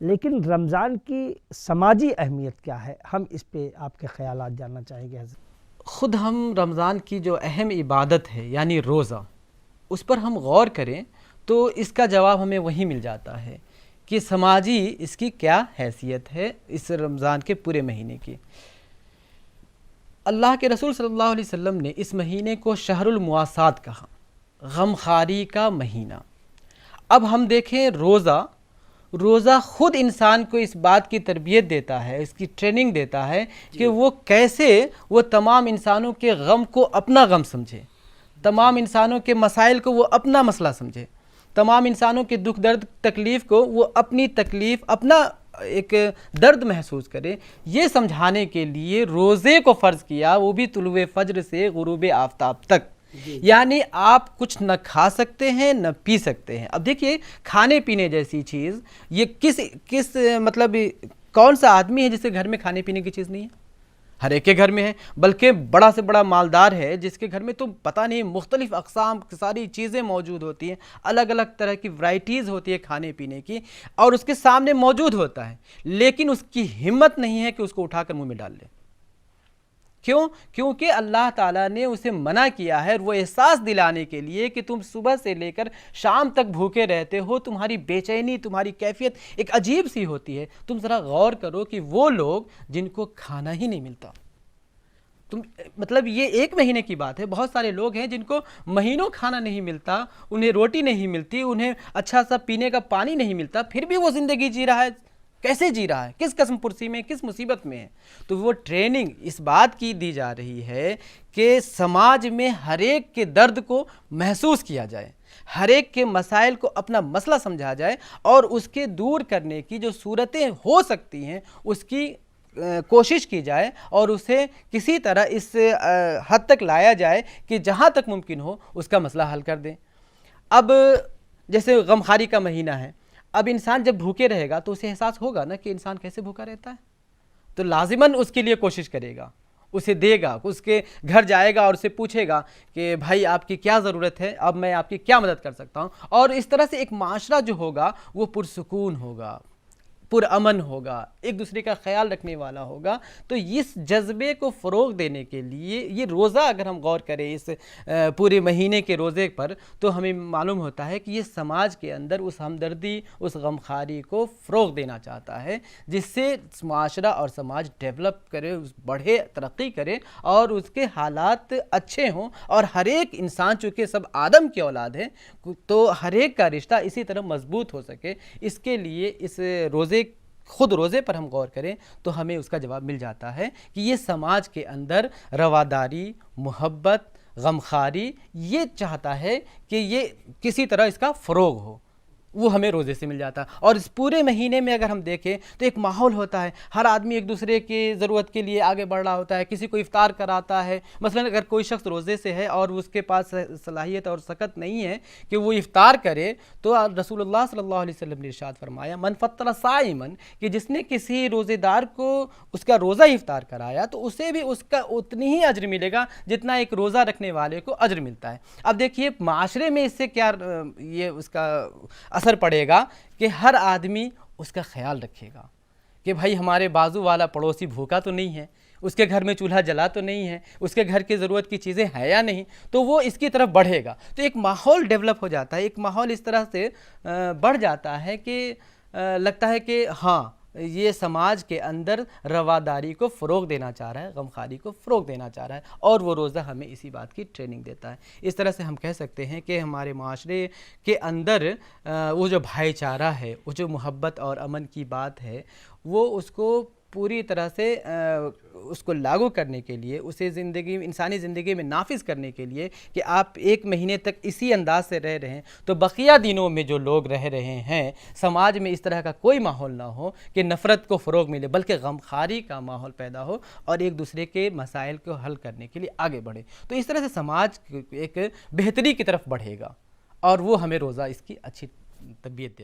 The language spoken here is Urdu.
لیکن رمضان کی سماجی اہمیت کیا ہے؟ ہم اس پہ آپ کے خیالات جاننا چاہیں گے حضرت۔ خود ہم رمضان کی جو اہم عبادت ہے یعنی روزہ، اس پر ہم غور کریں تو اس کا جواب ہمیں وہی مل جاتا ہے کہ سماجی اس کی کیا حیثیت ہے اس رمضان کے پورے مہینے کی۔ اللہ کے رسول صلی اللہ علیہ وسلم نے اس مہینے کو شہر المواسات کہا، غمخواری کا مہینہ۔ اب ہم دیکھیں روزہ خود انسان کو اس بات کی تربیت دیتا ہے، اس کی ٹریننگ دیتا ہے کہ وہ کیسے وہ تمام انسانوں کے غم کو اپنا غم سمجھے، تمام انسانوں کے مسائل کو وہ اپنا مسئلہ سمجھے، تمام انسانوں کے دکھ درد تکلیف کو وہ اپنی تکلیف اپنا ایک درد محسوس کرے۔ یہ سمجھانے کے لیے روزے کو فرض کیا، وہ بھی طلوع فجر سے غروب آفتاب تک۔ یعنی آپ کچھ نہ کھا سکتے ہیں نہ پی سکتے ہیں۔ اب دیکھیے کھانے پینے جیسی چیز یہ کس مطلب کون سا آدمی ہے جس کے گھر میں کھانے پینے کی چیز نہیں ہے؟ ہر ایک کے گھر میں ہے، بلکہ بڑا سے بڑا مالدار ہے جس کے گھر میں تو پتہ نہیں مختلف اقسام کی ساری چیزیں موجود ہوتی ہیں، الگ الگ طرح کی ورائٹیز ہوتی ہے کھانے پینے کی، اور اس کے سامنے موجود ہوتا ہے، لیکن اس کی ہمت نہیں ہے کہ اس کو اٹھا کر منہ میں ڈال لے۔ کیوں؟ کیونکہ اللہ تعالیٰ نے اسے منع کیا ہے، وہ احساس دلانے کے لیے کہ تم صبح سے لے کر شام تک بھوکے رہتے ہو، تمہاری بے چینی، تمہاری کیفیت ایک عجیب سی ہوتی ہے۔ تم ذرا غور کرو کہ وہ لوگ جن کو کھانا ہی نہیں ملتا، مطلب یہ ایک مہینے کی بات ہے، بہت سارے لوگ ہیں جن کو مہینوں کھانا نہیں ملتا، انہیں روٹی نہیں ملتی، انہیں اچھا سا پینے کا پانی نہیں ملتا، پھر بھی وہ زندگی جی رہا ہے۔ کیسے جی رہا ہے؟ کس قسم پرسی میں، کس مصیبت میں ہے؟ تو وہ ٹریننگ اس بات کی دی جا رہی ہے کہ سماج میں ہر ایک کے درد کو محسوس کیا جائے، ہر ایک کے مسائل کو اپنا مسئلہ سمجھا جائے، اور اس کے دور کرنے کی جو صورتیں ہو سکتی ہیں اس کی کوشش کی جائے، اور اسے کسی طرح اس حد تک لایا جائے کہ جہاں تک ممکن ہو اس کا مسئلہ حل کر دیں۔ اب جیسے غمخواری کا مہینہ ہے، اب انسان جب بھوکے رہے گا تو اسے احساس ہوگا نا کہ انسان کیسے بھوکا رہتا ہے، تو لازماً اس کے لیے کوشش کرے گا، اسے دے گا، اس کے گھر جائے گا اور اسے پوچھے گا کہ بھائی آپ کی کیا ضرورت ہے، اب میں آپ کی کیا مدد کر سکتا ہوں۔ اور اس طرح سے ایک معاشرہ جو ہوگا وہ پرسکون ہوگا، پرامن ہوگا، ایک دوسرے کا خیال رکھنے والا ہوگا۔ تو اس جذبے کو فروغ دینے کے لیے یہ روزہ، اگر ہم غور کریں اس پورے مہینے کے روزے پر، تو ہمیں معلوم ہوتا ہے کہ یہ سماج کے اندر اس ہمدردی، اس غمخواری کو فروغ دینا چاہتا ہے، جس سے معاشرہ اور سماج ڈیولپ کرے، بڑھے، ترقی کرے، اور اس کے حالات اچھے ہوں، اور ہر ایک انسان چونکہ سب آدم کی اولاد ہے تو ہر ایک کا رشتہ اسی طرح مضبوط ہو سکے۔ اس کے لیے اس روزے پر ہم غور کریں تو ہمیں اس کا جواب مل جاتا ہے کہ یہ سماج کے اندر رواداری، محبت، غمخواری یہ چاہتا ہے کہ یہ کسی طرح اس کا فروغ ہو، وہ ہمیں روزے سے مل جاتا ہے۔ اور اس پورے مہینے میں اگر ہم دیکھیں تو ایک ماحول ہوتا ہے، ہر آدمی ایک دوسرے کی ضرورت کے لیے آگے بڑھ رہا ہوتا ہے، کسی کو افطار کراتا ہے۔ مثلا اگر کوئی شخص روزے سے ہے اور اس کے پاس صلاحیت اور سکت نہیں ہے کہ وہ افطار کرے، تو رسول اللہ صلی اللہ علیہ وسلم نے ارشاد فرمایا من فطر صائما، کہ جس نے کسی روزے دار کو اس کا روزہ افطار کرایا تو اسے بھی اس کا اتنی ہی اجر ملے گا جتنا ایک روزہ رکھنے والے کو اجر ملتا ہے۔ اب دیکھیے معاشرے میں اس سے کیا یہ اس کا اثر پڑے گا کہ ہر آدمی اس کا خیال رکھے گا کہ بھائی ہمارے بازو والا پڑوسی بھوکا تو نہیں ہے، اس کے گھر میں چولہا جلا تو نہیں ہے، اس کے گھر کی ضرورت کی چیزیں ہیں یا نہیں، تو وہ اس کی طرف بڑھے گا۔ تو ایک ماحول ڈیولپ ہو جاتا ہے، ایک ماحول اس طرح سے بڑھ جاتا ہے کہ لگتا ہے کہ ہاں یہ سماج کے اندر رواداری کو فروغ دینا چاہ رہا ہے، غمخواری کو فروغ دینا چاہ رہا ہے، اور وہ روزہ ہمیں اسی بات کی ٹریننگ دیتا ہے۔ اس طرح سے ہم کہہ سکتے ہیں کہ ہمارے معاشرے کے اندر وہ جو بھائی چارہ ہے، وہ جو محبت اور امن کی بات ہے، وہ اس کو پوری طرح سے اس کو لاگو کرنے کے لیے، اسے انسانی زندگی میں نافذ کرنے کے لیے کہ آپ ایک مہینے تک اسی انداز سے رہ رہے ہیں، تو بقیہ دنوں میں جو لوگ رہ رہے ہیں سماج میں اس طرح کا کوئی ماحول نہ ہو کہ نفرت کو فروغ ملے، بلکہ غمخواری کا ماحول پیدا ہو اور ایک دوسرے کے مسائل کو حل کرنے کے لیے آگے بڑھے۔ تو اس طرح سے سماج ایک بہتری کی طرف بڑھے گا، اور وہ ہمیں روزہ اس کی اچھی تربیت دے